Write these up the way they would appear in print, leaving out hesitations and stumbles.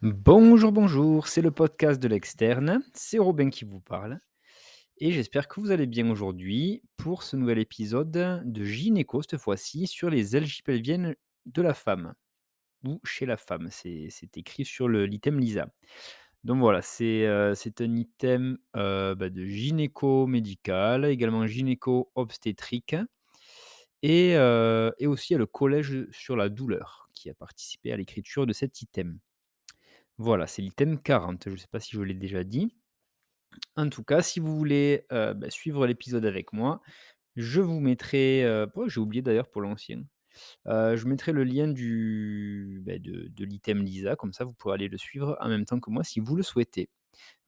Bonjour, bonjour, c'est le podcast de l'externe, c'est Robin qui vous parle et j'espère que vous allez bien aujourd'hui pour ce nouvel épisode de gynéco cette fois-ci sur les algies pelviennes de la femme ou chez la femme, c'est écrit sur l'item LISA. Donc voilà, c'est un item de gynéco médical, également gynéco obstétrique et aussi il y a le collège sur la douleur qui a participé à l'écriture de cet item. Voilà, c'est l'item 40, je ne sais pas si je l'ai déjà dit. En tout cas, si vous voulez, suivre l'épisode avec moi, je vous mettrai, oh, j'ai oublié d'ailleurs pour l'ancien. Je mettrai le lien de l'item Lisa, comme ça vous pourrez aller le suivre en même temps que moi si vous le souhaitez.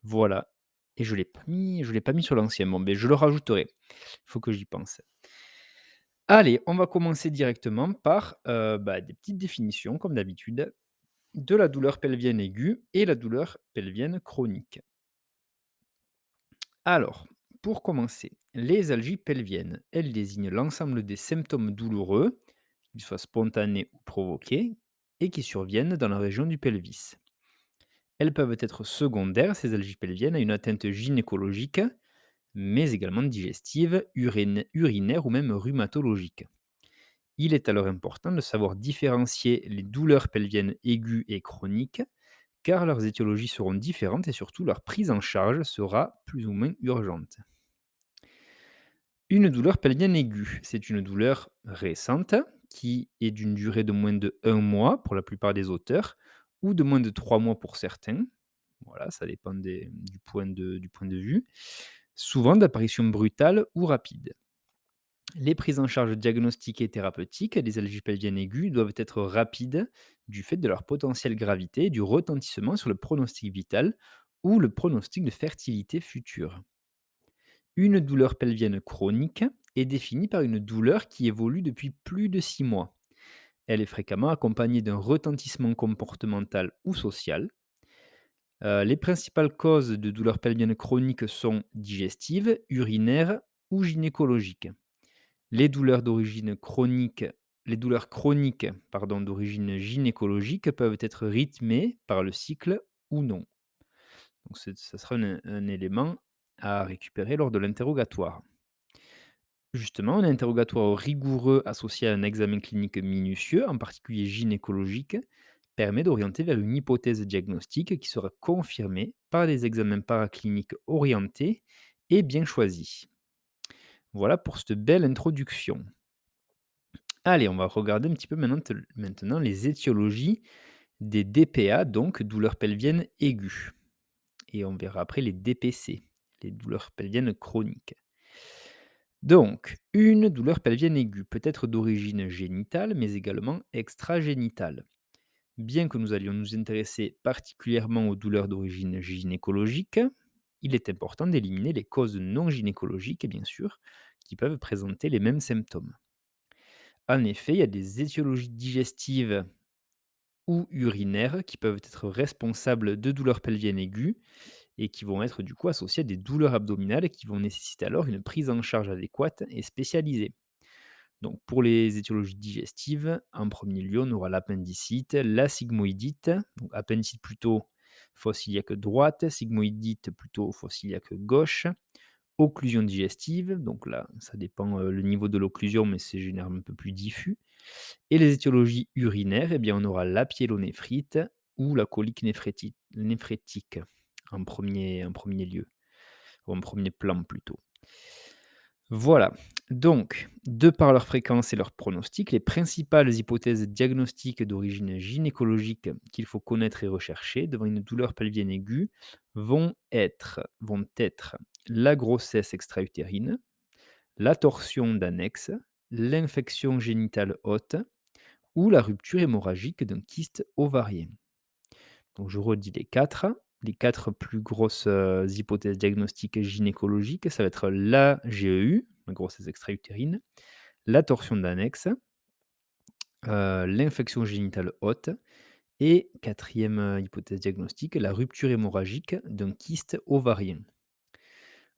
Voilà, et je l'ai pas mis sur l'ancien. Bon, je le rajouterai. Il faut que j'y pense. Allez, on va commencer directement par, des petites définitions comme d'habitude, de la douleur pelvienne aiguë et la douleur pelvienne chronique. Alors, pour commencer, les algies pelviennes, elles désignent l'ensemble des symptômes douloureux, qu'ils soient spontanés ou provoqués, et qui surviennent dans la région du pelvis. Elles peuvent être secondaires, ces algies pelviennes, à une atteinte gynécologique, mais également digestive, urinaire ou même rhumatologique. Il est alors important de savoir différencier les douleurs pelviennes aiguës et chroniques, car leurs étiologies seront différentes et surtout leur prise en charge sera plus ou moins urgente. Une douleur pelvienne aiguë, c'est une douleur récente qui est d'une durée de moins de 1 mois pour la plupart des auteurs ou de moins de 3 mois pour certains. Voilà, ça dépend du point de vue. Souvent d'apparition brutale ou rapide. Les prises en charge diagnostiques et thérapeutiques des algies pelviennes aiguës doivent être rapides du fait de leur potentielle gravité et du retentissement sur le pronostic vital ou le pronostic de fertilité future. Une douleur pelvienne chronique est définie par une douleur qui évolue depuis plus de 6 mois. Elle est fréquemment accompagnée d'un retentissement comportemental ou social. Les principales causes de douleurs pelviennes chroniques sont digestives, urinaires ou gynécologiques. Les douleurs d'origine chronique les douleurs chroniques d'origine gynécologique peuvent être rythmées par le cycle ou non. Donc ça sera un élément à récupérer lors de l'interrogatoire. Justement, un interrogatoire rigoureux associé à un examen clinique minutieux, en particulier gynécologique, permet d'orienter vers une hypothèse diagnostique qui sera confirmée par des examens paracliniques orientés et bien choisis. Voilà pour cette belle introduction. Allez, on va regarder un petit peu maintenant les étiologies des DPA, donc douleurs pelviennes aiguës. Et on verra après les DPC, les douleurs pelviennes chroniques. Donc, une douleur pelvienne aiguë peut être d'origine génitale, mais également extragénitale. Bien que nous allions nous intéresser particulièrement aux douleurs d'origine gynécologique, il est important d'éliminer les causes non gynécologiques, bien sûr, qui peuvent présenter les mêmes symptômes. En effet, il y a des étiologies digestives ou urinaires qui peuvent être responsables de douleurs pelviennes aiguës et qui vont être du coup associées à des douleurs abdominales qui vont nécessiter alors une prise en charge adéquate et spécialisée. Donc pour les étiologies digestives, en premier lieu, on aura l'appendicite, la sigmoïdite, donc appendicite plutôt fossiliaque droite, sigmoïdite plutôt fossiliaque gauche, occlusion digestive, donc là, ça dépend le niveau de l'occlusion, mais c'est généralement un peu plus diffus. Et les étiologies urinaires, eh bien, on aura la pyélonéphrite ou la colique néphrétique en premier lieu, ou en premier plan plutôt. Voilà. Donc, de par leur fréquence et leur pronostic, les principales hypothèses diagnostiques d'origine gynécologique qu'il faut connaître et rechercher devant une douleur pelvienne aiguë vont être la grossesse extra-utérine, la torsion d'annexe, l'infection génitale haute ou la rupture hémorragique d'un kyste ovarien. Donc je redis les quatre plus grosses, hypothèses diagnostiques gynécologiques, ça va être la GEU, la grossesse extra-utérine, la torsion d'annexe, l'infection génitale haute et quatrième hypothèse diagnostique, la rupture hémorragique d'un kyste ovarien,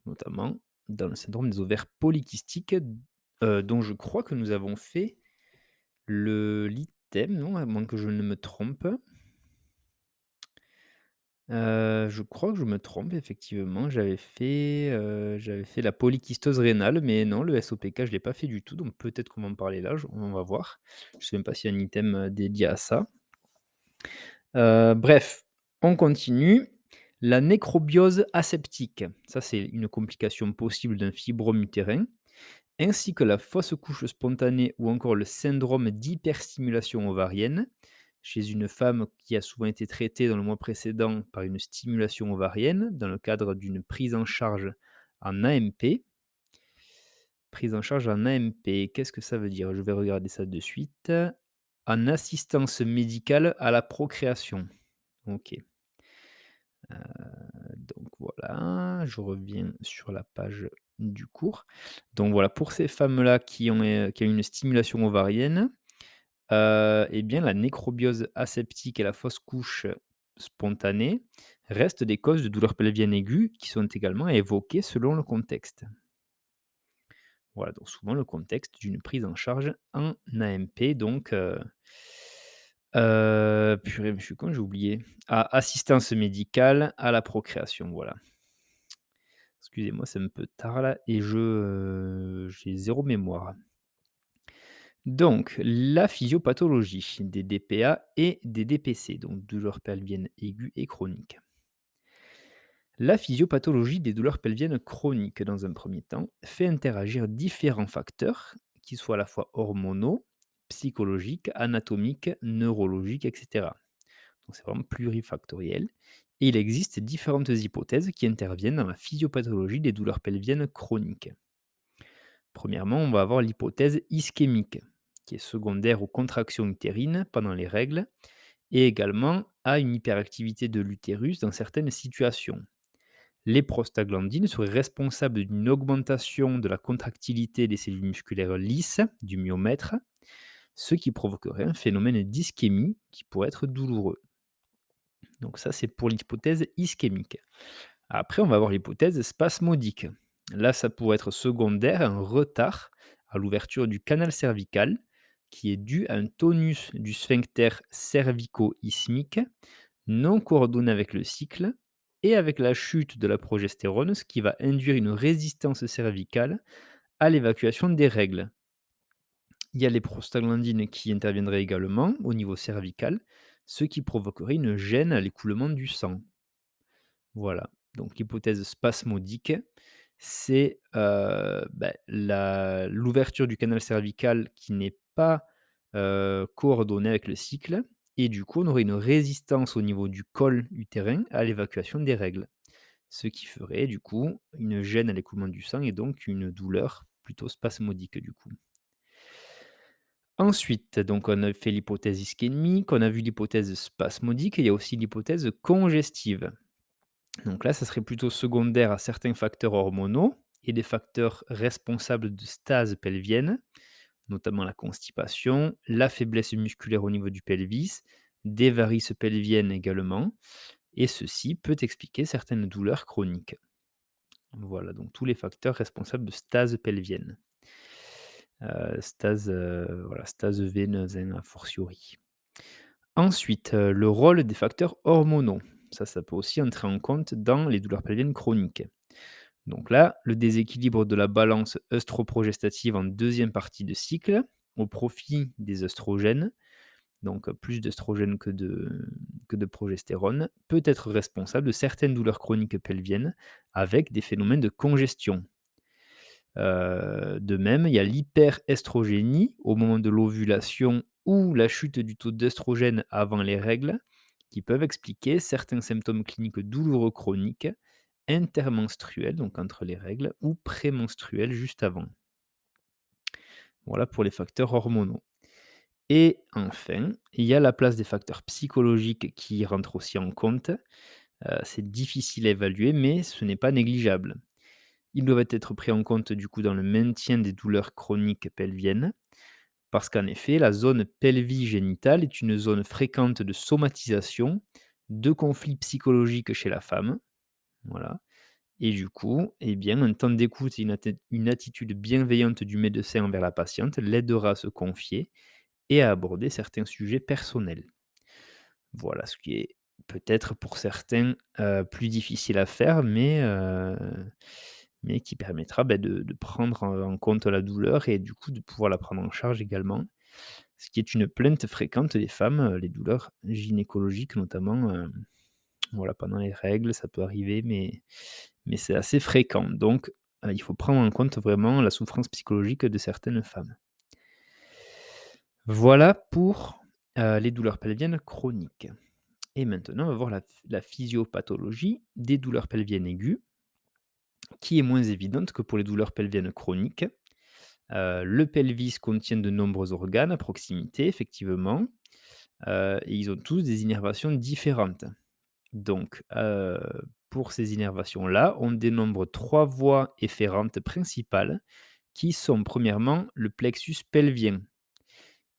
notamment dans le syndrome des ovaires polykystiques, dont je crois que nous avons fait l'item, non? À moins que je ne me trompe. Je crois que je me trompe effectivement. J'avais fait la polykystose rénale, mais non, le SOPK, je l'ai pas fait du tout, donc peut-être qu'on va en parler là, on va voir. Je sais même pas s'il y a un item, dédié à ça. Bref, on continue. La nécrobiose aseptique, ça c'est une complication possible d'un fibrome utérin, ainsi que la fausse couche spontanée ou encore le syndrome d'hyperstimulation ovarienne chez une femme qui a souvent été traitée dans le mois précédent par une stimulation ovarienne dans le cadre d'une prise en charge en AMP. Prise en charge en AMP, qu'est-ce que ça veut dire? Je vais regarder ça de suite. En assistance médicale à la procréation. OK. Donc voilà, je reviens sur la page du cours. Donc voilà, pour ces femmes-là qui ont une stimulation ovarienne, et bien la nécrobiose aseptique et la fausse couche spontanée restent des causes de douleurs pelviennes aiguës qui sont également évoquées selon le contexte. Voilà, donc souvent le contexte d'une prise en charge en AMP donc purée, je suis con, j'ai oublié. Ah, assistance médicale à la procréation, voilà. Excusez-moi, c'est un peu tard là et j'ai zéro mémoire. Donc, la physiopathologie des DPA et des DPC, donc douleurs pelviennes aiguës et chroniques. La physiopathologie des douleurs pelviennes chroniques, dans un premier temps, fait interagir différents facteurs, qui soient à la fois hormonaux, psychologiques, anatomiques, neurologiques, etc. Donc c'est vraiment plurifactoriel. Et il existe différentes hypothèses qui interviennent dans la physiopathologie des douleurs pelviennes chroniques. Premièrement, on va avoir l'hypothèse ischémique, qui est secondaire aux contractions utérines pendant les règles, et également à une hyperactivité de l'utérus dans certaines situations. Les prostaglandines seraient responsables d'une augmentation de la contractilité des cellules musculaires lisses, du myomètre, ce qui provoquerait un phénomène d'ischémie qui pourrait être douloureux. Donc ça, c'est pour l'hypothèse ischémique. Après, on va avoir l'hypothèse spasmodique. Là, ça pourrait être secondaire à un retard à l'ouverture du canal cervical qui est dû à un tonus du sphincter cervico-isthmique non coordonné avec le cycle et avec la chute de la progestérone, ce qui va induire une résistance cervicale à l'évacuation des règles. Il y a les prostaglandines qui interviendraient également au niveau cervical, ce qui provoquerait une gêne à l'écoulement du sang. Voilà, donc l'hypothèse spasmodique, c'est, l'ouverture du canal cervical qui n'est pas, coordonnée avec le cycle et du coup, on aurait une résistance au niveau du col utérin à l'évacuation des règles. Ce qui ferait du coup une gêne à l'écoulement du sang et donc une douleur plutôt spasmodique du coup. Ensuite, donc on a fait l'hypothèse ischémique, on a vu l'hypothèse spasmodique et il y a aussi l'hypothèse congestive. Donc là, ça serait plutôt secondaire à certains facteurs hormonaux et des facteurs responsables de stase pelvienne, notamment la constipation, la faiblesse musculaire au niveau du pelvis, des varices pelviennes également, et ceci peut expliquer certaines douleurs chroniques. Voilà, donc tous les facteurs responsables de stase pelvienne. Stase veineuse, hein, a fortiori. Ensuite, le rôle des facteurs hormonaux. Ça peut aussi entrer en compte dans les douleurs pelviennes chroniques. Donc là, le déséquilibre de la balance œstroprogestative en deuxième partie de cycle, au profit des œstrogènes, donc plus d'œstrogènes que de progestérone, peut être responsable de certaines douleurs chroniques pelviennes avec des phénomènes de congestion. De même, il y a l'hyperestrogénie au moment de l'ovulation ou la chute du taux d'œstrogène avant les règles, qui peuvent expliquer certains symptômes cliniques douloureux chroniques, intermenstruels, donc entre les règles, ou prémenstruels juste avant. Voilà pour les facteurs hormonaux. Et enfin, il y a la place des facteurs psychologiques qui rentrent aussi en compte. C'est difficile à évaluer, mais ce n'est pas négligeable. Ils doivent être pris en compte du coup dans le maintien des douleurs chroniques pelviennes, parce qu'en effet, la zone pelvigénitale est une zone fréquente de somatisation, de conflits psychologiques chez la femme. Voilà. Et du coup, eh bien, un temps d'écoute et une attitude bienveillante du médecin envers la patiente l'aidera à se confier et à aborder certains sujets personnels. Voilà ce qui est peut-être pour certains, plus difficile à faire, mais qui permettra, de prendre en compte la douleur et du coup de pouvoir la prendre en charge également. Ce qui est une plainte fréquente des femmes, les douleurs gynécologiques notamment, voilà, pendant les règles, ça peut arriver, mais c'est assez fréquent. Donc, il faut prendre en compte vraiment la souffrance psychologique de certaines femmes. Voilà pour, les douleurs pelviennes chroniques. Et maintenant, on va voir la physiopathologie des douleurs pelviennes aiguës, qui est moins évidente que pour les douleurs pelviennes chroniques. Le pelvis contient de nombreux organes à proximité, effectivement, et ils ont tous des innervations différentes. Donc, pour ces innervations-là, on dénombre 3 voies efférentes principales qui sont premièrement le plexus pelvien,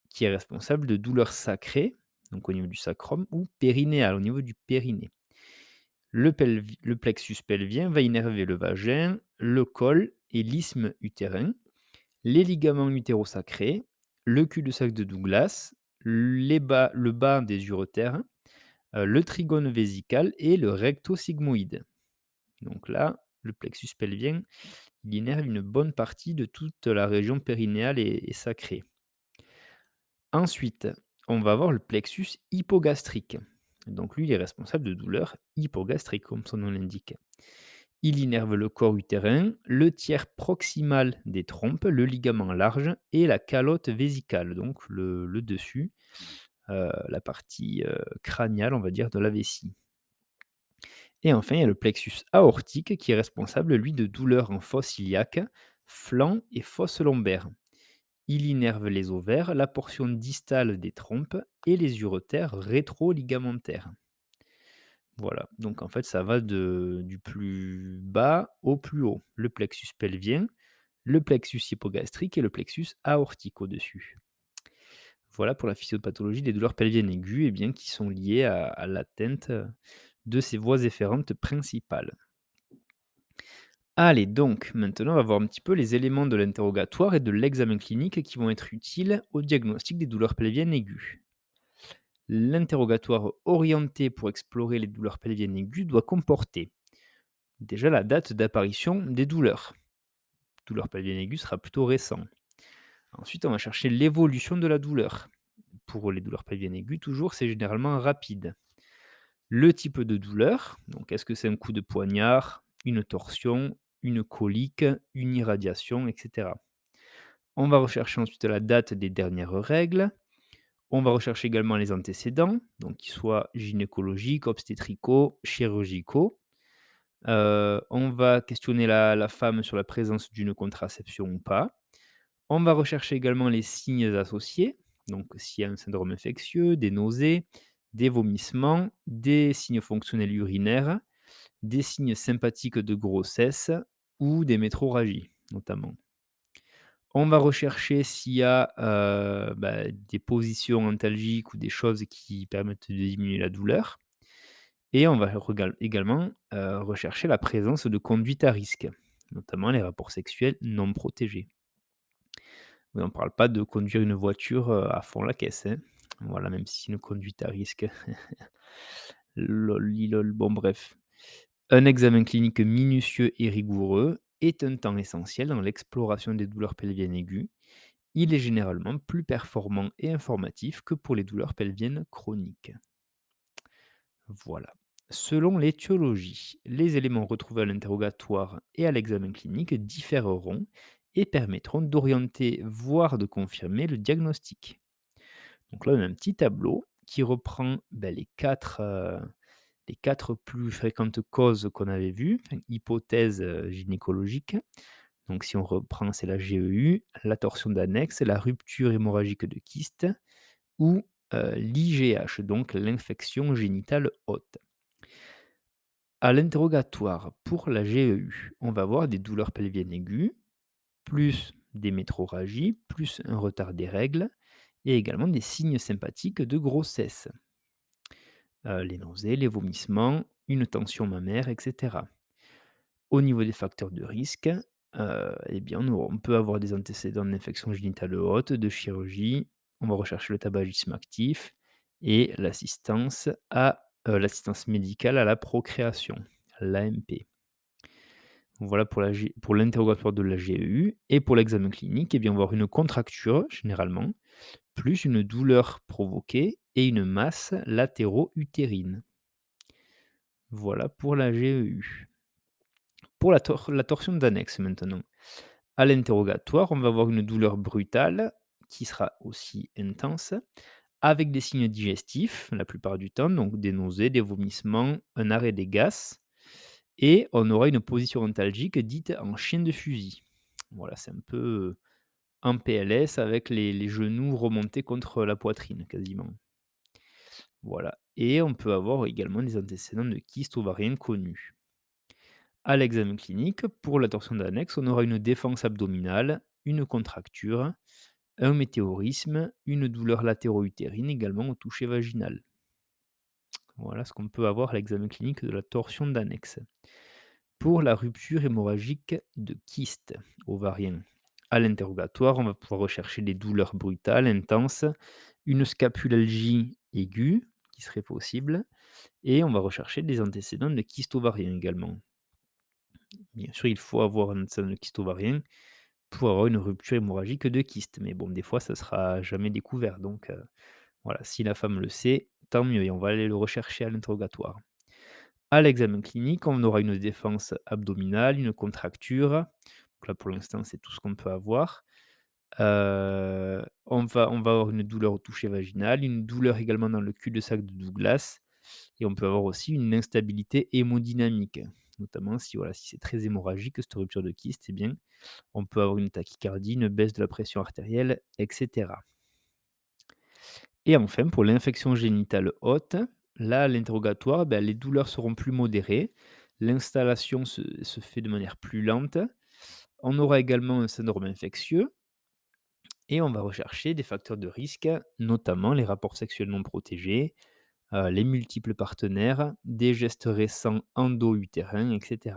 qui est responsable de douleurs sacrées, donc au niveau du sacrum, ou périnéales, au niveau du périnée. Le plexus pelvien va innerver le vagin, le col et l'isthme utérin, les ligaments utérosacrés, le cul-de-sac de Douglas, le bas des uretères, le trigone vésical et le recto-sigmoïde. Donc là, le plexus pelvien, il innerve une bonne partie de toute la région périnéale et sacrée. Ensuite, on va avoir le plexus hypogastrique. Donc lui, il est responsable de douleurs hypogastriques, comme son nom l'indique. Il innerve le corps utérin, le tiers proximal des trompes, le ligament large et la calotte vésicale, donc le dessus, la partie crâniale, on va dire, de la vessie. Et enfin, il y a le plexus aortique qui est responsable, lui, de douleurs en fosse iliaque, flanc et fosse lombaire. Il innerve les ovaires, la portion distale des trompes et les uretères rétro-ligamentaires. Voilà, donc en fait, ça va du plus bas au plus haut. Le plexus pelvien, le plexus hypogastrique et le plexus aortique au-dessus. Voilà pour la physiopathologie des douleurs pelviennes aiguës, qui sont liées à l'atteinte de ces voies efférentes principales. Allez, donc, maintenant, on va voir un petit peu les éléments de l'interrogatoire et de l'examen clinique qui vont être utiles au diagnostic des douleurs pelviennes aiguës. L'interrogatoire orienté pour explorer les douleurs pelviennes aiguës doit comporter déjà la date d'apparition des douleurs. Douleur pelvienne aiguë sera plutôt récent. Ensuite, on va chercher l'évolution de la douleur. Pour les douleurs pelviennes aiguës, toujours, c'est généralement rapide. Le type de douleur, donc est-ce que c'est un coup de poignard, une torsion, une colique, une irradiation, etc. On va rechercher ensuite la date des dernières règles. On va rechercher également les antécédents, donc qu'ils soient gynécologiques, obstétricaux, chirurgicaux. On va questionner la femme sur la présence d'une contraception ou pas. On va rechercher également les signes associés, donc s'il y a un syndrome infectieux, des nausées, des vomissements, des signes fonctionnels urinaires, des signes sympathiques de grossesse ou des métrorragies notamment. On va rechercher s'il y a, des positions antalgiques ou des choses qui permettent de diminuer la douleur et on va également, rechercher la présence de conduites à risque, notamment les rapports sexuels non protégés. Oui, on ne parle pas de conduire une voiture, à fond la caisse, hein. Voilà, même si c'est une conduite à risque. Lol. Bon bref. Un examen clinique minutieux et rigoureux est un temps essentiel dans l'exploration des douleurs pelviennes aiguës. Il est généralement plus performant et informatif que pour les douleurs pelviennes chroniques. Voilà. Selon l'étiologie, les éléments retrouvés à l'interrogatoire et à l'examen clinique différeront et permettront d'orienter, voire de confirmer le diagnostic. Donc là, on a un petit tableau qui reprend les quatre plus fréquentes causes qu'on avait vues, enfin, hypothèses gynécologiques. Donc si on reprend, c'est la GEU, la torsion d'annexe, la rupture hémorragique de kyste ou l'IGH, donc l'infection génitale haute. À l'interrogatoire pour la GEU, on va avoir des douleurs pelviennes aiguës, plus des métrorragies, plus un retard des règles et également des signes sympathiques de grossesse. Les nausées, les vomissements, une tension mammaire, etc. Au niveau des facteurs de risque, on peut avoir des antécédents d'infection génitale haute, de chirurgie, on va rechercher le tabagisme actif et l'assistance à l'assistance médicale à la procréation, l'AMP. Voilà pour l'interrogatoire de la GEU et pour l'examen clinique, eh bien, on va avoir une contracture généralement, plus une douleur provoquée et une masse latéro-utérine. Voilà pour la GEU. Pour la torsion d'annexe maintenant. À l'interrogatoire, on va avoir une douleur brutale qui sera aussi intense, avec des signes digestifs la plupart du temps, donc des nausées, des vomissements, un arrêt des gaz et on aura une position antalgique dite en chien de fusil. Voilà, c'est un peu, en PLS avec les genoux remontés contre la poitrine quasiment. Voilà et on peut avoir également des antécédents de kyste ovarien connus. À l'examen clinique, pour la torsion d'annexe, on aura une défense abdominale, une contracture, un météorisme, une douleur latéro-utérine également au toucher vaginal. Voilà ce qu'on peut avoir à l'examen clinique de la torsion d'annexe. Pour la rupture hémorragique de kyste ovarien, à l'interrogatoire, on va pouvoir rechercher des douleurs brutales, intenses, une scapulalgie aiguë qui serait possible, et on va rechercher des antécédents de kyste ovarien également. Bien sûr, il faut avoir un antécédent de kyste ovarien pour avoir une rupture hémorragique de kyste, mais bon, des fois, ça sera jamais découvert, donc voilà, si la femme le sait, tant mieux et on va aller le rechercher à l'interrogatoire. À l'examen clinique, on aura une défense abdominale, une contracture. Donc là, pour l'instant, c'est tout ce qu'on peut avoir. On va avoir une douleur au toucher vaginal, une douleur également dans le cul-de-sac de Douglas et on peut avoir aussi une instabilité hémodynamique. Notamment si, voilà, si c'est très hémorragique, cette rupture de kyste, eh bien, on peut avoir une tachycardie, une baisse de la pression artérielle, etc. Et enfin, pour l'infection génitale haute, là, à l'interrogatoire, ben, les douleurs seront plus modérées. L'installation se fait de manière plus lente. On aura également un syndrome infectieux et on va rechercher des facteurs de risque, notamment les rapports sexuels non protégés, les multiples partenaires, des gestes récents endo-utérins, etc.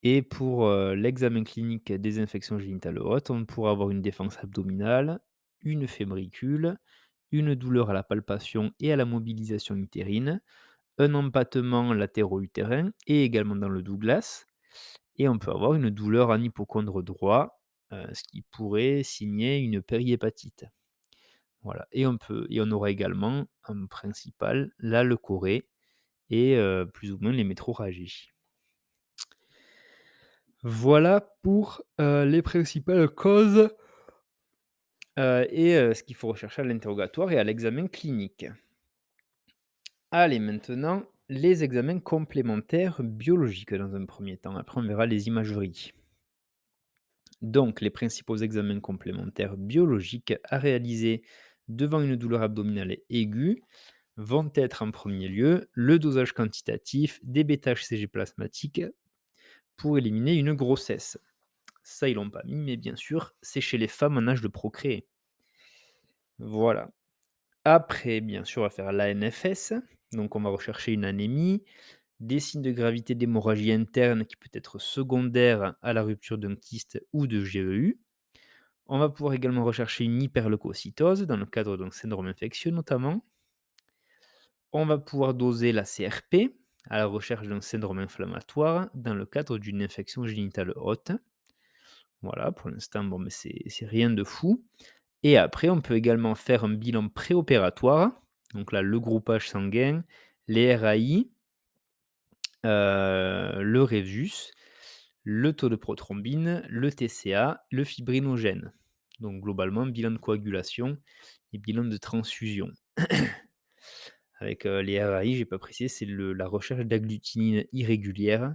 Et pour, l'examen clinique des infections génitales hautes, on pourra avoir une défense abdominale, une fébricule, une douleur à la palpation et à la mobilisation utérine, un empattement latéro-utérin et également dans le Douglas et on peut avoir une douleur en hypocondre droit, ce qui pourrait signer une périhépatite. Voilà et on aura également en principal la leucorrhée et plus ou moins les métrorragies. Voilà pour, les principales causes, et ce qu'il faut rechercher à l'interrogatoire et à l'examen clinique. Allez, maintenant, les examens complémentaires biologiques dans un premier temps. Après, on verra les imageries. Donc, les principaux examens complémentaires biologiques à réaliser devant une douleur abdominale aiguë vont être en premier lieu le dosage quantitatif des bêta-HCG plasmatiques pour éliminer une grossesse. Ça, ils l'ont pas mis, mais bien sûr, c'est chez les femmes en âge de procréer. Voilà. Après, bien sûr, on va faire l'ANFS. Donc, on va rechercher une anémie, des signes de gravité d'hémorragie interne qui peut être secondaire à la rupture d'un kyste ou de GEU. On va pouvoir également rechercher une hyperleucocytose dans le cadre d'un syndrome infectieux notamment. On va pouvoir doser la CRP à la recherche d'un syndrome inflammatoire dans le cadre d'une infection génitale haute. Voilà, pour l'instant, bon, mais c'est rien de fou. Et après, on peut également faire un bilan préopératoire. Donc là, le groupage sanguin, les RAI, le résus, le taux de prothrombine, le TCA, le fibrinogène. Donc globalement, bilan de coagulation et bilan de transfusion. Avec, les RAI, j'ai pas précisé, c'est la recherche d'agglutinine irrégulière.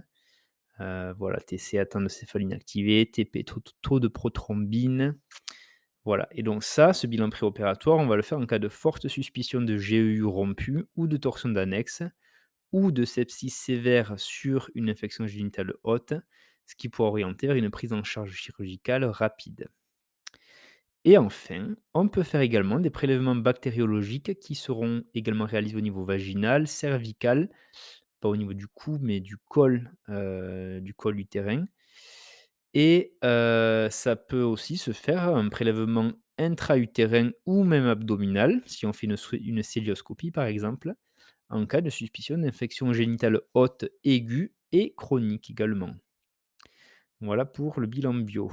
Voilà, TCA, temps de céphalie inactivé, TP, taux de prothrombine. Voilà et donc ça, ce bilan préopératoire, on va le faire en cas de forte suspicion de GEU rompu ou de torsion d'annexe ou de sepsis sévère sur une infection génitale haute, ce qui pourrait orienter vers une prise en charge chirurgicale rapide. Et enfin, on peut faire également des prélèvements bactériologiques qui seront également réalisés au niveau vaginal, cervical, pas au niveau du cou, mais du col utérin. Et ça peut aussi se faire un prélèvement intra-utérin ou même abdominal, si on fait une cœlioscopie par exemple, en cas de suspicion d'infection génitale haute aiguë et chronique également. Voilà pour le bilan bio.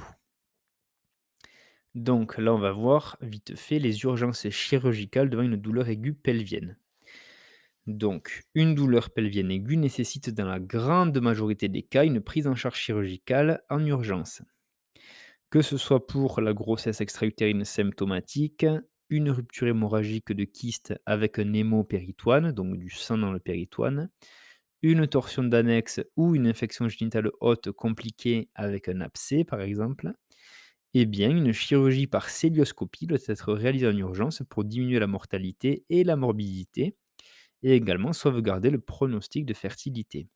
Donc là, on va voir vite fait les urgences chirurgicales devant une douleur aiguë pelvienne. Donc, une douleur pelvienne aiguë nécessite dans la grande majorité des cas une prise en charge chirurgicale en urgence. Que ce soit pour la grossesse extra-utérine symptomatique, une rupture hémorragique de kyste avec un hémopéritoine, donc du sang dans le péritoine, une torsion d'annexe ou une infection génitale haute compliquée avec un abcès par exemple, eh bien une chirurgie par célioscopie doit être réalisée en urgence pour diminuer la mortalité et la morbidité et également sauvegarder le pronostic de fertilité.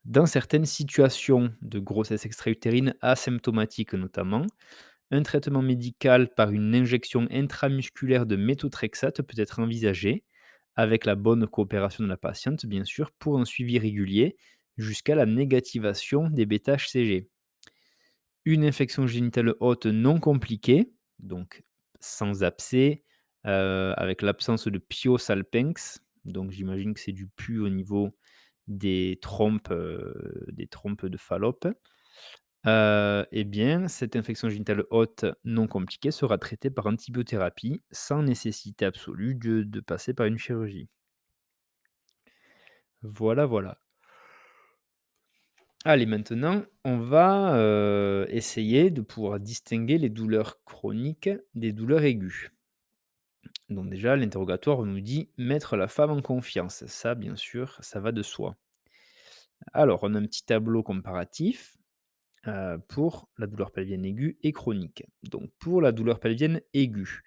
Dans certaines situations de grossesse extra-utérine asymptomatique notamment, un traitement médical par une injection intramusculaire de méthotrexate peut être envisagé, avec la bonne coopération de la patiente bien sûr, pour un suivi régulier jusqu'à la négativation des bêta-HCG. Une infection génitale haute non compliquée, donc sans abcès, avec l'absence de Pio-Salpinx, donc j'imagine que c'est du pus au niveau des trompes de Fallope. Eh bien, cette infection génitale haute non compliquée sera traitée par antibiothérapie sans nécessité absolue de passer par une chirurgie. Voilà, voilà. Allez, maintenant, on va, essayer de pouvoir distinguer les douleurs chroniques des douleurs aiguës. Donc déjà, l'interrogatoire nous dit: «Mettre la femme en confiance». Ça, bien sûr, ça va de soi. Alors, on a un petit tableau comparatif, pour la douleur pelvienne aiguë et chronique. Donc pour la douleur pelvienne aiguë,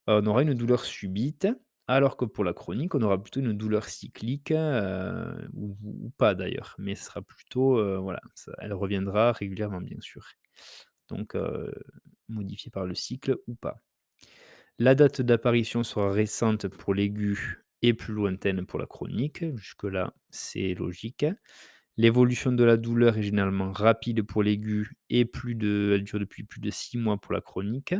on aura une douleur subite, alors que pour la chronique, on aura plutôt une douleur cyclique, ou pas d'ailleurs, mais ce sera plutôt, voilà, ça elle reviendra régulièrement bien sûr. Donc modifiée par le cycle ou pas. La date d'apparition sera récente pour l'aigu et plus lointaine pour la chronique, jusque-là c'est logique. L'évolution de la douleur est généralement rapide pour l'aigu et elle dure depuis plus de 6 mois pour la chronique.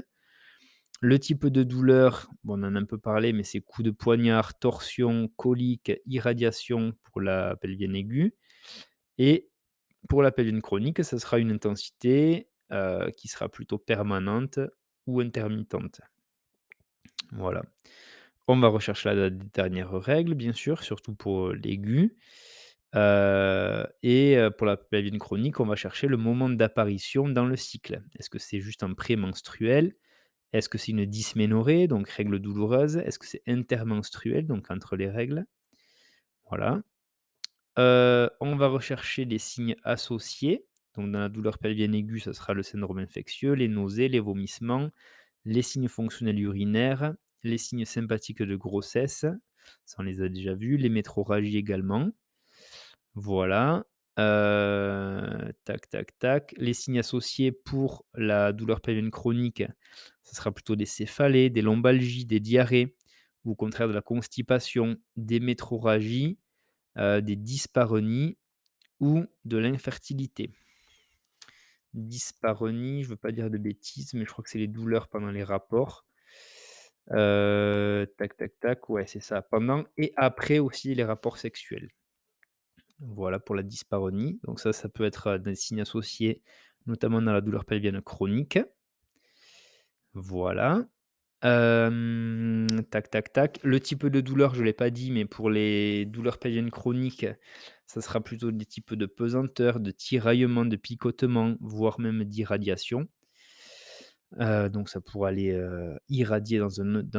Le type de douleur, bon, on en a un peu parlé, mais c'est coup de poignard, torsion, colique, irradiation pour la pelvienne aiguë et pour la pelvienne chronique, ça sera une intensité, qui sera plutôt permanente ou intermittente. Voilà. On va rechercher la date des dernières règles, bien sûr, surtout pour, l'aigu. Pour la pelvienne chronique, on va chercher le moment d'apparition dans le cycle. Est-ce que c'est juste un prémenstruel? Est-ce que c'est une dysménorrhée, donc règle douloureuse? Est-ce que c'est intermenstruel, donc entre les règles? Voilà. On va rechercher les signes associés. Donc dans la douleur pelvienne aiguë, ça sera le syndrome infectieux, les nausées, les vomissements, les signes fonctionnels urinaires, les signes sympathiques de grossesse, ça on les a déjà vus, les métrorragies également. Voilà, tac, tac, tac. Les signes associés pour la douleur pelvienne chronique, ce sera plutôt des céphalées, des lombalgies, des diarrhées ou au contraire de la constipation, des métrorragies, des dyspareunies ou de l'infertilité. Dyspareunie, je veux pas dire de bêtises, mais je crois que c'est les douleurs pendant les rapports. Tac, tac, tac, ouais, c'est ça. Pendant et après aussi les rapports sexuels. Voilà pour la dyspareunie. Donc ça peut être, des signes associés, notamment dans la douleur pelvienne chronique. Voilà. Tac, tac, tac. Le type de douleur, je ne l'ai pas dit, mais pour les douleurs pelviennes chroniques, ça sera plutôt des types de pesanteur, de tiraillement, de picotement, voire même d'irradiation. Donc ça pourrait aller, irradier dans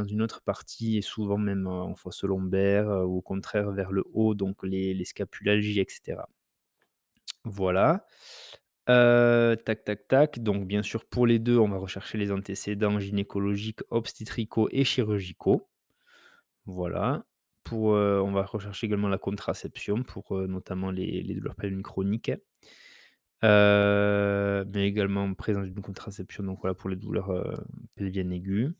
une autre partie et souvent même, en fosse lombaire, ou au contraire vers le haut, donc les scapulalgies et cetera. Voilà. Tac, tac, tac. Donc bien sûr, pour les 2, on va rechercher les antécédents gynécologiques, obstétricaux et chirurgicaux. Voilà. On va rechercher également la contraception pour, notamment les douleurs pelviennes chroniques. Mais également présence d'une contraception, donc voilà, pour les douleurs, pelviennes aiguës.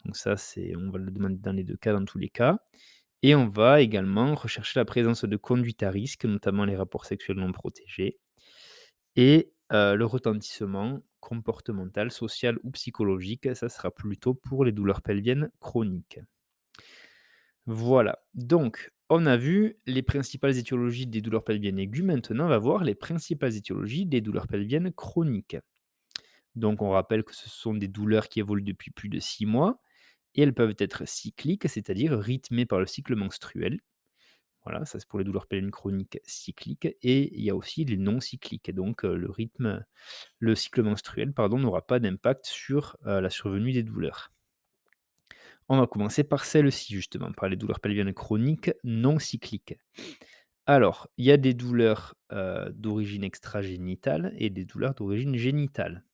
Donc ça, on va le demander dans les 2 cas, dans tous les cas. Et on va également rechercher la présence de conduites à risque, notamment les rapports sexuels non protégés et le retentissement comportemental, social ou psychologique, ça sera plutôt pour les douleurs pelviennes chroniques. Voilà, donc on a vu les principales étiologies des douleurs pelviennes aiguës. Maintenant, on va voir les principales étiologies des douleurs pelviennes chroniques. Donc on rappelle que ce sont des douleurs qui évoluent depuis plus de 6 mois et elles peuvent être cycliques, c'est-à-dire rythmées par le cycle menstruel. Voilà, ça c'est pour les douleurs pelviennes chroniques cycliques et il y a aussi les non cycliques. Donc le cycle menstruel, pardon, n'aura pas d'impact sur, la survenue des douleurs. On va commencer par celle-ci justement, par les douleurs pelviennes chroniques non cycliques. Alors, il y a des douleurs, d'origine extragénitale et des douleurs d'origine génitale.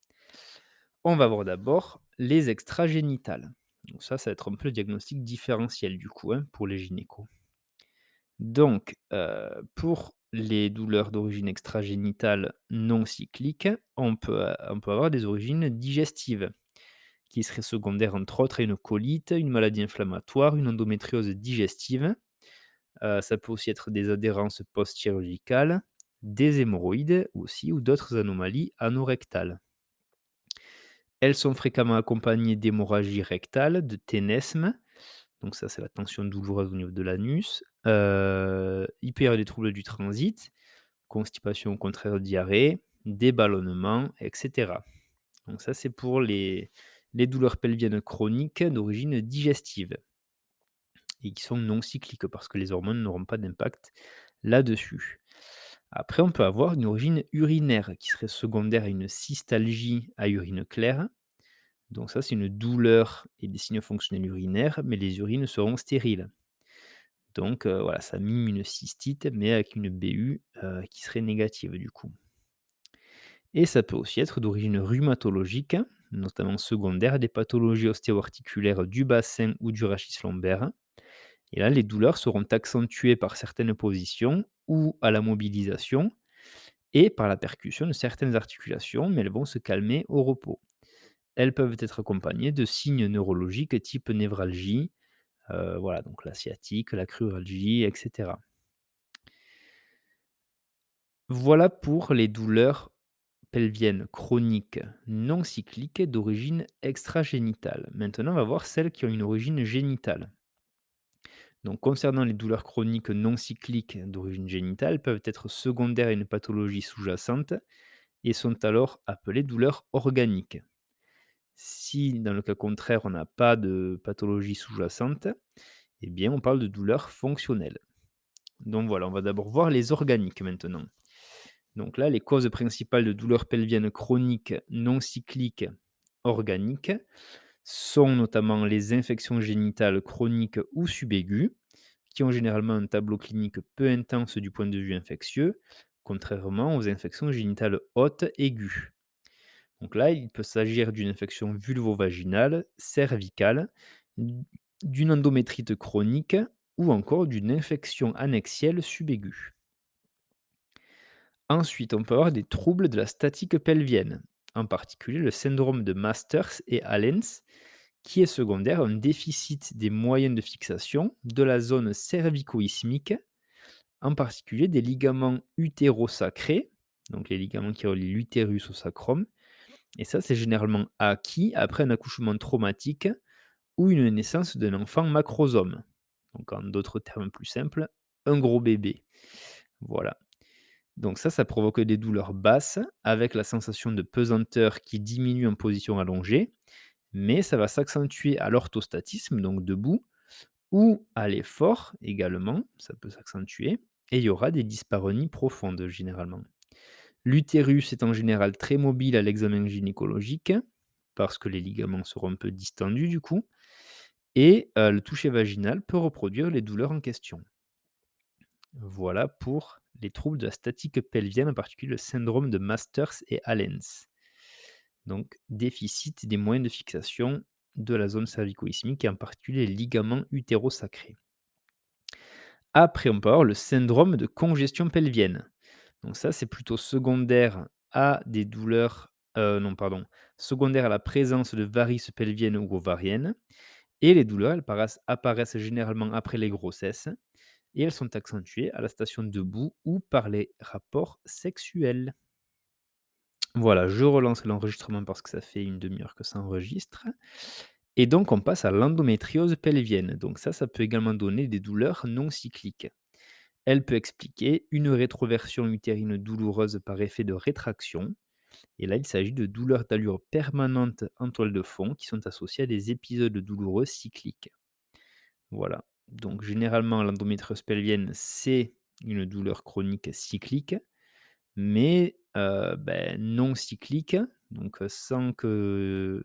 On va voir d'abord les extragénitales. Donc ça va être un peu le diagnostic différentiel du coup, hein, pour les gynécos. Donc, pour les douleurs d'origine extragénitale non cycliques, on peut avoir des origines digestives, qui seraient secondaires entre autres à une colite, une maladie inflammatoire, une endométriose digestive. Ça peut aussi être des adhérences post-chirurgicales, des hémorroïdes aussi ou d'autres anomalies anorectales. Elles sont fréquemment accompagnées d'hémorragie rectale, de ténesme, donc ça c'est la tension douloureuse au niveau de l'anus. Il peut y avoir des troubles du transit, constipation au contraire diarrhée, des ballonnements et cetera. Donc ça c'est pour les douleurs pelviennes chroniques d'origine digestive et qui sont non cycliques parce que les hormones n'auront pas d'impact là-dessus. Après, on peut avoir une origine urinaire qui serait secondaire à une cystalgie à urine claire. Donc ça, c'est une douleur et des signes fonctionnels urinaires, mais les urines seront stériles. Donc voilà, ça mime une cystite, mais avec une BU qui serait négative du coup. Et ça peut aussi être d'origine rhumatologique, notamment secondaire à des pathologies ostéo-articulaires du bassin ou du rachis lombaire. Et là, les douleurs seront accentuées par certaines positions ou à la mobilisation et par la percussion de certaines articulations, mais elles vont se calmer au repos. Elles peuvent être accompagnées de signes neurologiques type névralgie, voilà, donc la sciatique, la cruralgie, etc. Voilà pour les douleurs pelviennes chroniques non cycliques d'origine extragénitale. Maintenant, on va voir celles qui ont une origine génitale. Donc, concernant les douleurs chroniques non cycliques d'origine génitale, peuvent être secondaires à une pathologie sous-jacente et sont alors appelées douleurs organiques. Si, dans le cas contraire, on n'a pas de pathologie sous-jacente, eh bien, on parle de douleurs fonctionnelles. Donc voilà, on va d'abord voir les organiques maintenant. Donc là, les causes principales de douleurs pelviennes chroniques non cycliques organiques sont notamment les infections génitales chroniques ou subaiguës, qui ont généralement un tableau clinique peu intense du point de vue infectieux, contrairement aux infections génitales hautes aiguës. Donc là, il peut s'agir d'une infection vulvo-vaginale, cervicale, d'une endométrite chronique ou encore d'une infection annexielle subaiguë. Ensuite, on peut avoir des troubles de la statique pelvienne, en particulier le syndrome de Masters et Allens, qui est secondaire à un déficit des moyens de fixation de la zone cervico-isthmique, en particulier des ligaments utérosacrés, donc les ligaments qui relient l'utérus au sacrum. Et ça, c'est généralement acquis après un accouchement traumatique ou une naissance d'un enfant macrosome. Donc en d'autres termes plus simples, un gros bébé. Voilà. Donc ça provoque des douleurs basses avec la sensation de pesanteur qui diminue en position allongée, mais ça va s'accentuer à l'orthostatisme, donc debout, ou à l'effort également, ça peut s'accentuer, et il y aura des dyspareunies profondes généralement. L'utérus est en général très mobile à l'examen gynécologique, parce que les ligaments seront un peu distendus du coup, et le toucher vaginal peut reproduire les douleurs en question. Voilà pour les troubles de la statique pelvienne, en particulier le syndrome de Masters et Allens. Donc déficit des moyens de fixation de la zone cervico-isthmique et en particulier les ligaments utérosacrés. Après, on peut avoir le syndrome de congestion pelvienne. Donc ça, c'est plutôt secondaire à des douleurs, non pardon, secondaire à la présence de varices pelviennes ou ovariennes et les douleurs, elles apparaissent généralement après les grossesses et elles sont accentuées à la station debout ou par les rapports sexuels. Voilà, je relance l'enregistrement parce que ça fait une demi heure que ça enregistre Et donc on passe à l'endométriose pelvienne. Donc ça peut également donner des douleurs non cycliques. Elle peut expliquer une rétroversion utérine douloureuse par effet de rétraction. Et là, il s'agit de douleurs d'allure permanente en toile de fond qui sont associées à des épisodes douloureux cycliques. Voilà. Donc généralement, l'endométriose pelvienne, c'est une douleur chronique cyclique, mais non cyclique, donc sans que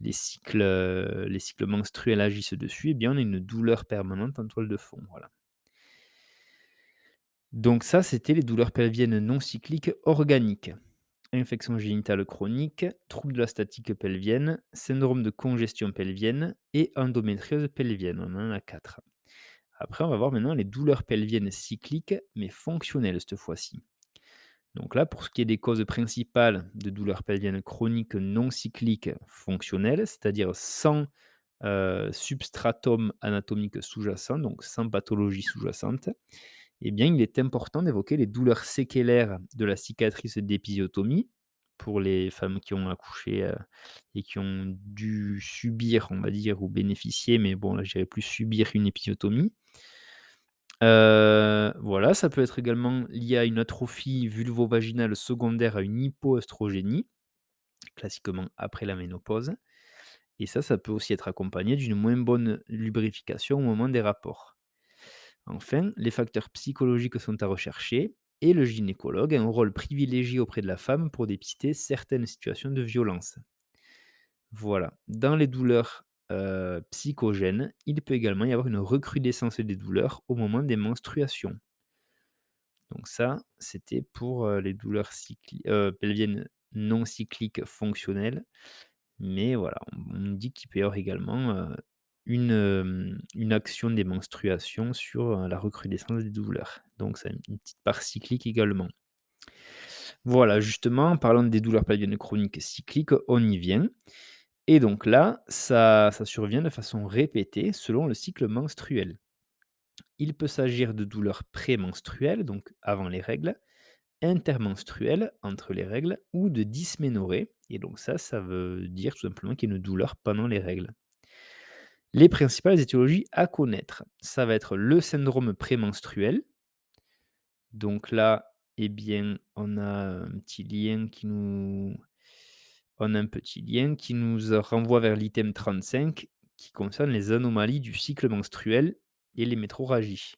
les cycles menstruels agissent dessus, eh bien, on a une douleur permanente en toile de fond, voilà. Donc ça, c'était les douleurs pelviennes non cycliques organiques. Infection génitale chronique, trouble de la statique pelvienne, syndrome de congestion pelvienne et endométriose pelvienne. On en a 4. Après, on va voir maintenant les douleurs pelviennes cycliques, mais fonctionnelles cette fois-ci. Donc là, pour ce qui est des causes principales de douleurs pelviennes chroniques non cycliques fonctionnelles, c'est-à-dire sans substratum anatomique sous-jacent, donc sans pathologie sous-jacente, eh bien, il est important d'évoquer les douleurs séquelaires de la cicatrice d'épisiotomie pour les femmes qui ont accouché et qui ont dû subir, on va dire, ou bénéficier, mais bon, là, je dirais plus subir une épisiotomie. Voilà, ça peut être également lié à une atrophie vulvovaginale secondaire à une hypoœstrogénie, classiquement après la ménopause. Et ça peut aussi être accompagné d'une moins bonne lubrification au moment des rapports. Enfin, les facteurs psychologiques sont à rechercher et le gynécologue a un rôle privilégié auprès de la femme pour dépister certaines situations de violence. Voilà. Dans les douleurs psychogènes, il peut également y avoir une recrudescence des douleurs au moment des menstruations. Donc ça, c'était pour les douleurs pelviennes non cycliques fonctionnelles. Mais voilà, on dit qu'il peut y avoir également une action des menstruations sur la recrudescence des douleurs. Donc ça a une petite part cyclique également. Voilà, justement, en parlant des douleurs pelviennes chroniques cycliques, on y vient. Et donc là, ça survient de façon répétée selon le cycle menstruel. Il peut s'agir de douleurs prémenstruelles, donc avant les règles, intermenstruelles, entre les règles, ou de dysménorrhée. Et donc ça veut dire tout simplement qu'il y a une douleur pendant les règles. Les principales étiologies à connaître, ça va être le syndrome prémenstruel. Donc là, eh bien, on a un petit lien qui nous renvoie vers l'item 35 qui concerne les anomalies du cycle menstruel et les métrorragies.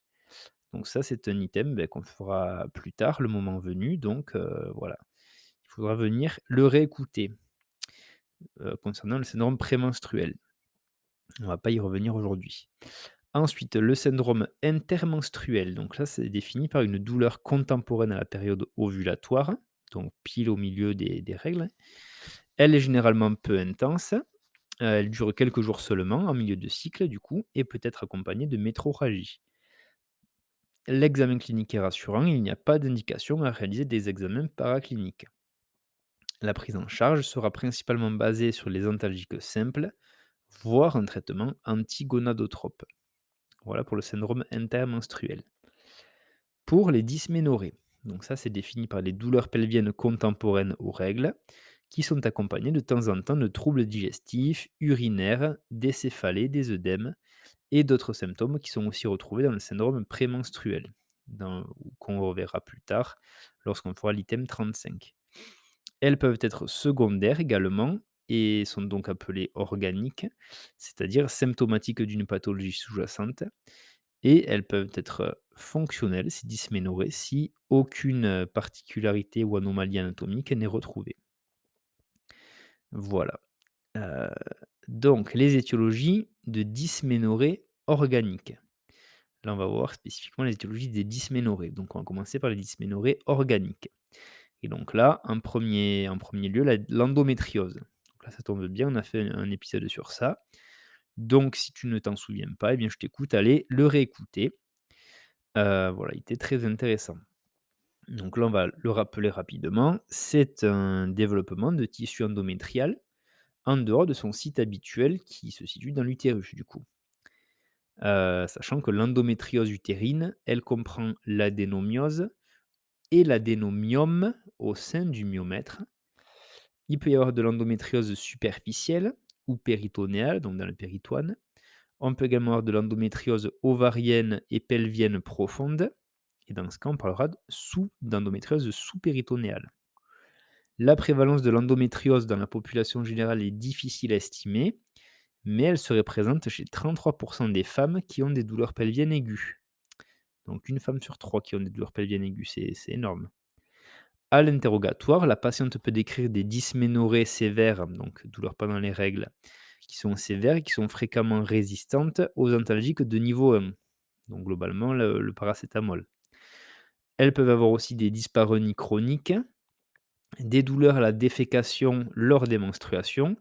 Donc ça, c'est un item, qu'on fera plus tard, le moment venu, donc voilà. Il faudra venir le réécouter, concernant le syndrome prémenstruel. On va pas y revenir aujourd'hui. Ensuite, le syndrome intermenstruel, donc là, c'est défini par une douleur contemporaine à la période ovulatoire, donc pile au milieu des règles. Elle est généralement peu intense, elle dure quelques jours seulement en milieu de cycle du coup et peut être accompagnée de métrorragie. L'examen clinique est rassurant, il n'y a pas d'indication à réaliser des examens paracliniques. La prise en charge sera principalement basée sur les antalgiques simples, voire un traitement antigonadotrope. Voilà pour le syndrome intermenstruel. Pour les dysménorrhées, donc ça c'est défini par les douleurs pelviennes contemporaines aux règles, qui sont accompagnées de temps en temps de troubles digestifs, urinaires, des céphalées, des œdèmes et d'autres symptômes qui sont aussi retrouvés dans le syndrome prémenstruel, qu'on reverra plus tard lorsqu'on fera l'item 35. Elles peuvent être secondaires également et sont donc appelées organiques, c'est-à-dire symptomatiques d'une pathologie sous-jacente et elles peuvent être fonctionnelles, ces dysménorrhées, si aucune particularité ou anomalie anatomique n'est retrouvée. Voilà. Heu, donc les étiologies de dysménorrhée organique. Là, on va voir spécifiquement les étiologies des dysménorrhées. Donc on va commencer par les dysménorrhées organiques. Et donc là, en premier lieu, l'endométriose. Donc là, ça tombe bien, on a fait un épisode sur ça. Donc si tu ne t'en souviens pas, eh bien je t'écoute, allez le réécouter. Voilà, il était très intéressant. Donc là, on va le rappeler rapidement. C'est un développement de tissu endométrial en dehors de son site habituel qui se situe dans l'utérus du coup. Sachant que l'endométriose utérine, elle comprend l'adénomiose et l'adénomiome au sein du myomètre. Il peut y avoir de l'endométriose superficielle ou péritonéale, donc dans le péritoine. On peut également avoir de l'endométriose ovarienne et pelvienne profonde. Et dans ce cas, on parlera d'endométriose sous-péritonéale. La prévalence de l'endométriose dans la population générale est difficile à estimer, mais elle serait présente chez 33% des femmes qui ont des douleurs pelviennes aiguës. Donc une femme sur 3 qui ont des douleurs pelviennes aiguës, c'est énorme. À l'interrogatoire, la patiente peut décrire des dysménorrhées sévères, donc douleurs pendant les règles, qui sont sévères et qui sont fréquemment résistantes aux antalgiques de niveau 1, donc globalement le paracétamol. Elles peuvent avoir aussi des dyspareunies chroniques, des douleurs à la défécation lors des menstruations,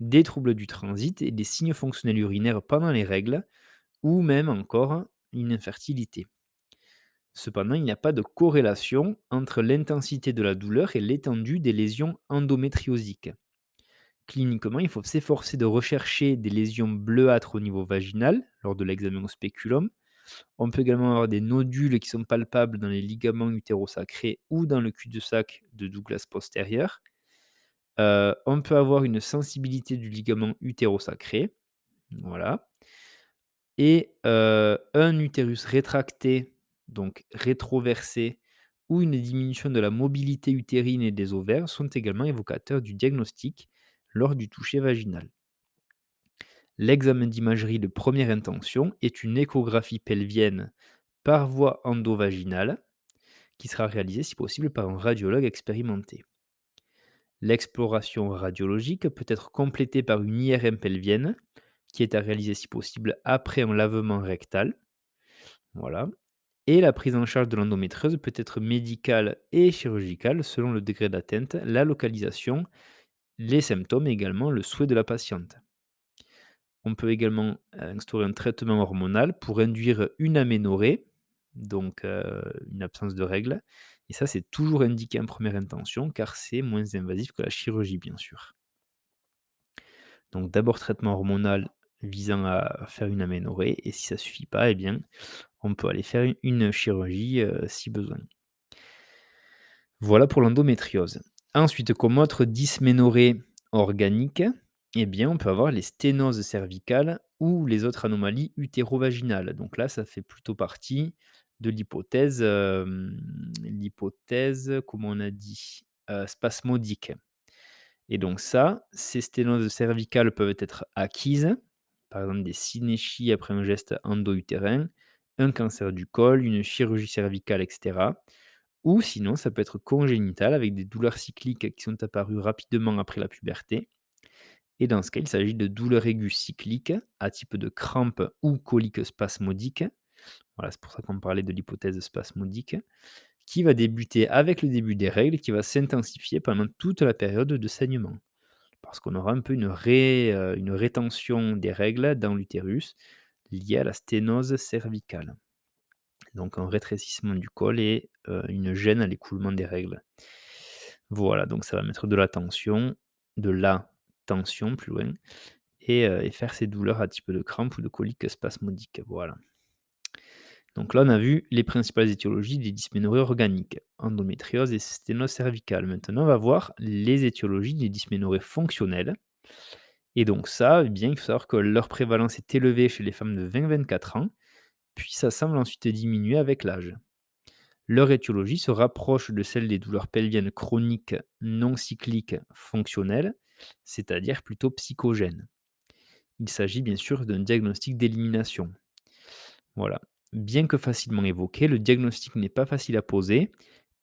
des troubles du transit et des signes fonctionnels urinaires pendant les règles, ou même encore une infertilité. Cependant, il n'y a pas de corrélation entre l'intensité de la douleur et l'étendue des lésions endométriosiques. Cliniquement, il faut s'efforcer de rechercher des lésions bleuâtres au niveau vaginal lors de l'examen au spéculum. On peut également avoir des nodules qui sont palpables dans les ligaments utérosacrés ou dans le cul-de-sac de Douglas postérieur. On peut avoir une sensibilité du ligament utérosacré, voilà, et un utérus rétracté, donc rétroversé, ou une diminution de la mobilité utérine et des ovaires sont également évocateurs du diagnostic lors du toucher vaginal. L'examen d'imagerie de première intention est une échographie pelvienne par voie endovaginale qui sera réalisée si possible par un radiologue expérimenté. L'exploration radiologique peut être complétée par une IRM pelvienne qui est à réaliser si possible après un lavement rectal. Voilà. Et la prise en charge de l'endométriose peut être médicale et chirurgicale selon le degré d'atteinte, la localisation, les symptômes et également le souhait de la patiente. On peut également instaurer un traitement hormonal pour induire une aménorrhée, donc une absence de règles. Et ça, c'est toujours indiqué en première intention car c'est moins invasif que la chirurgie, bien sûr. Donc d'abord traitement hormonal visant à faire une aménorrhée et si ça ne suffit pas, eh bien, on peut aller faire une chirurgie si besoin. Voilà pour l'endométriose. Ensuite, comme autre dysménorrhée organique, eh bien, on peut avoir les sténoses cervicales ou les autres anomalies utérovaginales. Donc là, ça fait plutôt partie de l'hypothèse, comment on a dit, spasmodique. Et donc ça, ces sténoses cervicales peuvent être acquises, par exemple des synéchies après un geste endo-utérin, un cancer du col, une chirurgie cervicale, etc. Ou sinon, ça peut être congénital avec des douleurs cycliques qui sont apparues rapidement après la puberté. Et dans ce cas, il s'agit de douleurs aiguës cycliques à type de crampes ou coliques spasmodiques. Voilà, c'est pour ça qu'on parlait de l'hypothèse spasmodique, qui va débuter avec le début des règles et qui va s'intensifier pendant toute la période de saignement. Parce qu'on aura un peu une rétention des règles dans l'utérus liée à la sténose cervicale. Donc un rétrécissement du col et une gêne à l'écoulement des règles. Voilà, donc ça va mettre de la tension plus loin et faire ces douleurs à type de crampe ou de colique spasmodique, voilà. Donc là, on a vu les principales étiologies des dysménorrhées organiques, endométriose et sténose cervicale. Maintenant, on va voir les étiologies des dysménorrhées fonctionnelles. Et donc ça, eh bien, il faut savoir que leur prévalence est élevée chez les femmes de 20-24 ans, puis ça semble ensuite diminuer avec l'âge. Leur étiologie se rapproche de celle des douleurs pelviennes chroniques non cycliques fonctionnelles, c'est-à-dire plutôt psychogènes. Il s'agit bien sûr d'un diagnostic d'élimination. Voilà. Bien que facilement évoqué, le diagnostic n'est pas facile à poser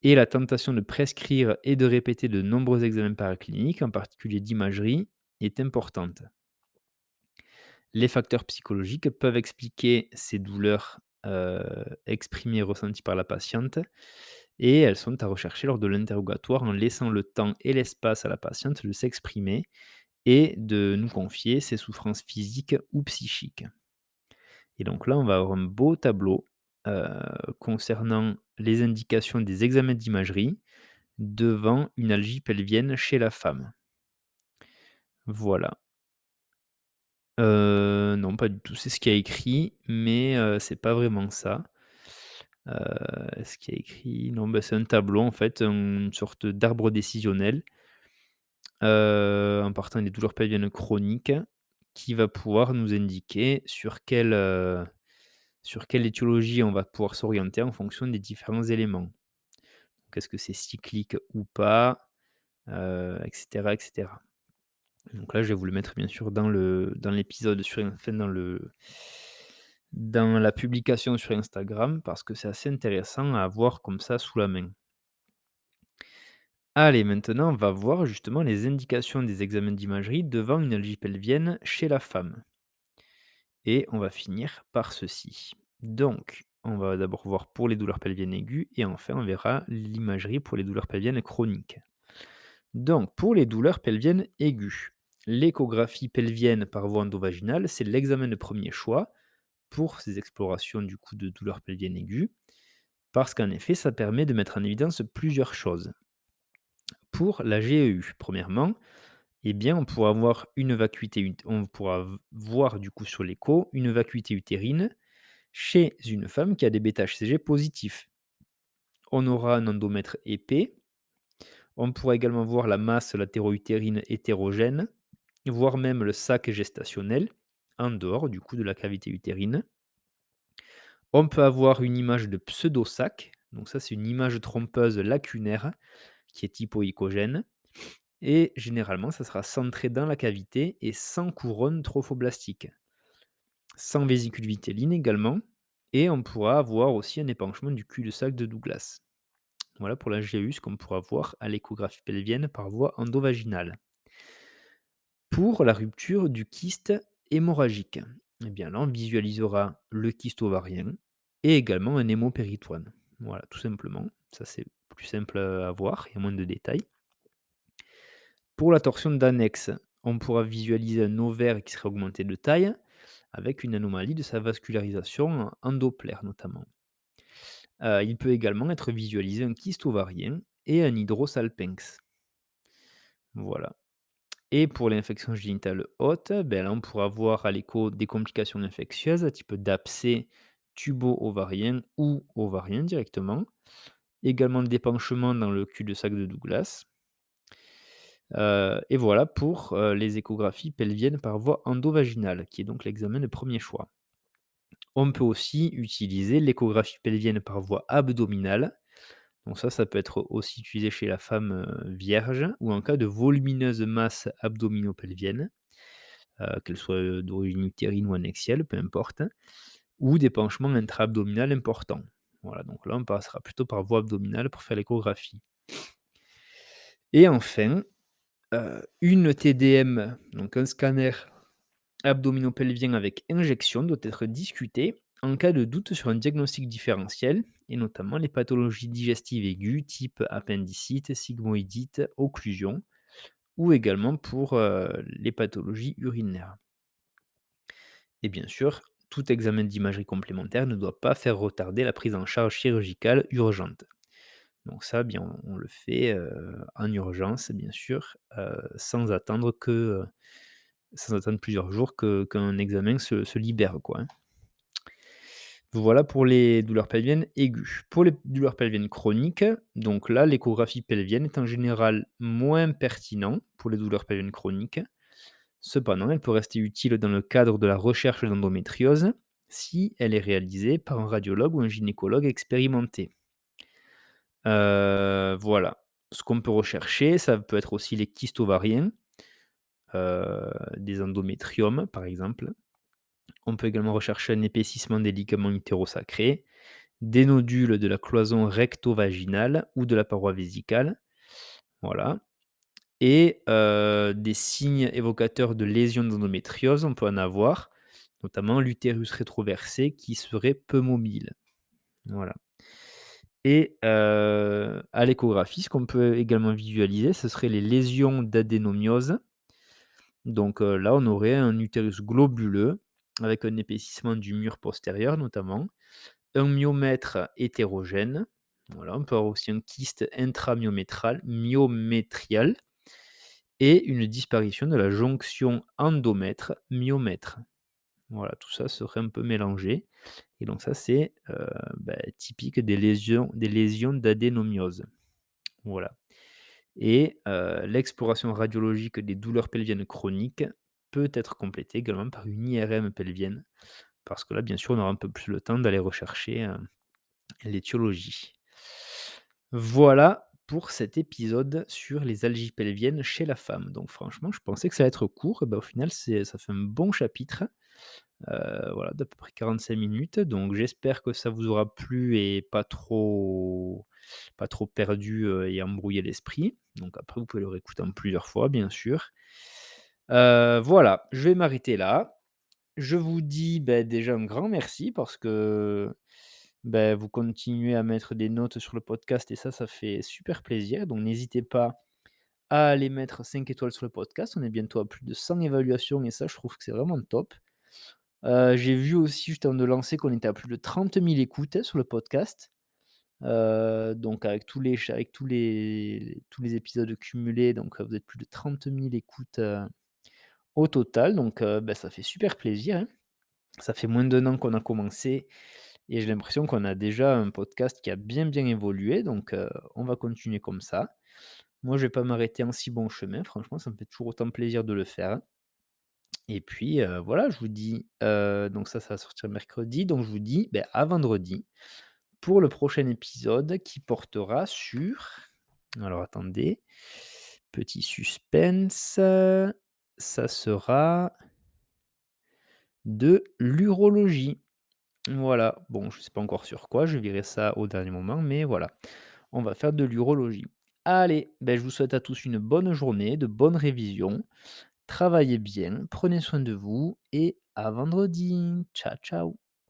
et la tentation de prescrire et de répéter de nombreux examens paracliniques, en particulier d'imagerie, est importante. Les facteurs psychologiques peuvent expliquer ces douleurs exprimées et ressenties par la patiente et elles sont à rechercher lors de l'interrogatoire en laissant le temps et l'espace à la patiente de s'exprimer et de nous confier ses souffrances physiques ou psychiques. Et donc là, on va avoir un beau tableau heu, concernant les indications des examens d'imagerie devant une algie pelvienne chez la femme. Voilà. Non, pas du tout. C'est ce qu'il y a écrit, mais c'est pas vraiment ça. Ce qu'il y a écrit, non, bah, c'est un tableau en fait, une sorte d'arbre décisionnel en partant des douleurs pelviennes chroniques, qui va pouvoir nous indiquer sur quelle étiologie on va pouvoir s'orienter en fonction des différents éléments. Donc est-ce que c'est cyclique ou pas? Et cetera, et cetera. Donc là, je vais vous le mettre bien sûr dans l'épisode sur enfin dans la publication sur Instagram parce que c'est assez intéressant à avoir comme ça sous la main. Allez, maintenant, on va voir justement les indications des examens d'imagerie devant une algie pelvienne chez la femme. Et on va finir par ceci. Donc, on va d'abord voir pour les douleurs pelviennes aiguës et enfin, on verra l'imagerie pour les douleurs pelviennes chroniques. Donc, pour les douleurs pelviennes aiguës, l'échographie pelvienne par voie endovaginale, c'est l'examen de premier choix pour ces explorations du coup de douleurs pelviennes aiguës, parce qu'en effet, ça permet de mettre en évidence plusieurs choses. Pour la GEU, premièrement, eh bien, on pourra avoir une vacuité, on pourra voir du coup sur l'écho une vacuité utérine chez une femme qui a des bêta-HCG positifs. On aura un endomètre épais. On pourra également voir la masse latéro-utérine hétérogène, voire même le sac gestationnel, en dehors du coup de la cavité utérine. On peut avoir une image de pseudo-sac, donc ça c'est une image trompeuse lacunaire qui est hypoïcogène, et généralement ça sera centré dans la cavité et sans couronne trophoblastique, sans vésicule vitelline également, et on pourra avoir aussi un épanchement du cul-de-sac de Douglas. Voilà pour la GEU, ce qu'on pourra voir à l'échographie pelvienne par voie endovaginale. Pour la rupture du kyste hémorragique, eh bien là, on visualisera le kyste ovarien et également un hémopéritoine. Voilà, tout simplement. Ça, c'est plus simple à voir, il y a moins de détails. Pour la torsion d'annexe, on pourra visualiser un ovaire qui serait augmenté de taille avec une anomalie de sa vascularisation en Doppler notamment. Il peut également être visualisé un kyste ovarien et un hydrosalpinx. Voilà. Et pour l'infection génitale haute, ben là, on pourra voir à l'écho des complications infectieuses, type d'abcès tubo-ovarien ou ovarien directement. Également d'épanchement dans le cul-de-sac de Douglas. Et voilà pour les échographies pelviennes par voie endovaginale, qui est donc l'examen de premier choix. On peut aussi utiliser l'échographie pelvienne par voie abdominale. Donc ça peut être aussi utilisé chez la femme vierge ou en cas de volumineuse masse abdominopelvienne. Qu'elle soit, d'origine utérine ou annexielle, peu importe, ou d'épanchement intra-abdominal important. Voilà, donc là, on passera plutôt par voie abdominale pour faire l'échographie. Et enfin, une TDM, donc un scanner abdominopelvien avec injection doit être discuté en cas de doute sur un diagnostic différentiel et notamment les pathologies digestives aiguës type appendicite, sigmoïdite, occlusion ou également pour, les pathologies urinaires. Et bien sûr, tout examen d'imagerie complémentaire ne doit pas faire retarder la prise en charge chirurgicale urgente. Donc ça, bien, on le fait, en urgence, bien sûr, sans attendre plusieurs jours qu'un examen se libère, quoi, hein. Voilà pour les douleurs pelviennes aiguës. Pour les douleurs pelviennes chroniques, donc là, l'échographie pelvienne est en général moins pertinent pour les douleurs pelviennes chroniques. Cependant, elle peut rester utile dans le cadre de la recherche d'endométriose si elle est réalisée par un radiologue ou un gynécologue expérimenté. Voilà. Ce qu'on peut rechercher, ça peut être aussi les kystes ovariens, des endométriomes par exemple. On peut également rechercher un épaississement des ligaments utérosacrés, des nodules de la cloison recto-vaginale ou de la paroi vésicale. Voilà. Et des signes évocateurs de lésions d'endométriose, on peut en avoir, notamment l'utérus rétroversé qui serait peu mobile. Voilà. Et à l'échographie, ce qu'on peut également visualiser, ce serait les lésions d'adénomiose. Donc là, on aurait un utérus globuleux avec un épaississement du mur postérieur notamment, un myomètre hétérogène. Voilà, on peut avoir aussi un kyste myométrial et une disparition de la jonction endomètre-myomètre. Voilà, tout ça serait un peu mélangé et donc ça c'est, typique des lésions d'adénomiose. Voilà et l'exploration radiologique des douleurs pelviennes chroniques peut être complétée également par une IRM pelvienne, parce que là, bien sûr, on aura un peu plus le temps d'aller rechercher, l'étiologie. Voilà pour cet épisode sur les algies pelviennes chez la femme. Donc franchement, je pensais que ça allait être court, et bah, au final, ça fait un bon chapitre, voilà, d'à peu près 45 minutes. Donc j'espère que ça vous aura plu et pas trop perdu, et embrouillé l'esprit. Donc après, vous pouvez le réécouter en plusieurs fois, bien sûr. Voilà, je vais m'arrêter là. Je vous dis, déjà un grand merci parce que, vous continuez à mettre des notes sur le podcast et ça fait super plaisir. Donc n'hésitez pas à aller mettre 5 étoiles sur le podcast. On est bientôt à plus de 100 évaluations et ça, je trouve que c'est vraiment top. J'ai vu aussi juste avant de lancer qu'on était à plus de 30 000 écoutes sur le podcast. Donc avec tous les épisodes cumulés, donc vous êtes plus de 30 000 écoutes, au total. Donc ça fait super plaisir, hein. Ça fait moins d'1 an qu'on a commencé et j'ai l'impression qu'on a déjà un podcast qui a bien, bien évolué. Donc on va continuer comme ça. Moi, je vais pas m'arrêter en si bon chemin. Franchement, ça me fait toujours autant plaisir de le faire et puis, voilà, je vous dis, donc ça va sortir mercredi. Donc je vous dis, à vendredi pour le prochain épisode qui portera sur alors attendez, petit suspense, ça sera de l'urologie. Voilà, bon, je sais pas encore sur quoi, je verrai ça au dernier moment, mais voilà, on va faire de l'urologie. Allez, je vous souhaite à tous une bonne journée, de bonnes révisions, travaillez bien, prenez soin de vous et à vendredi. Ciao, ciao.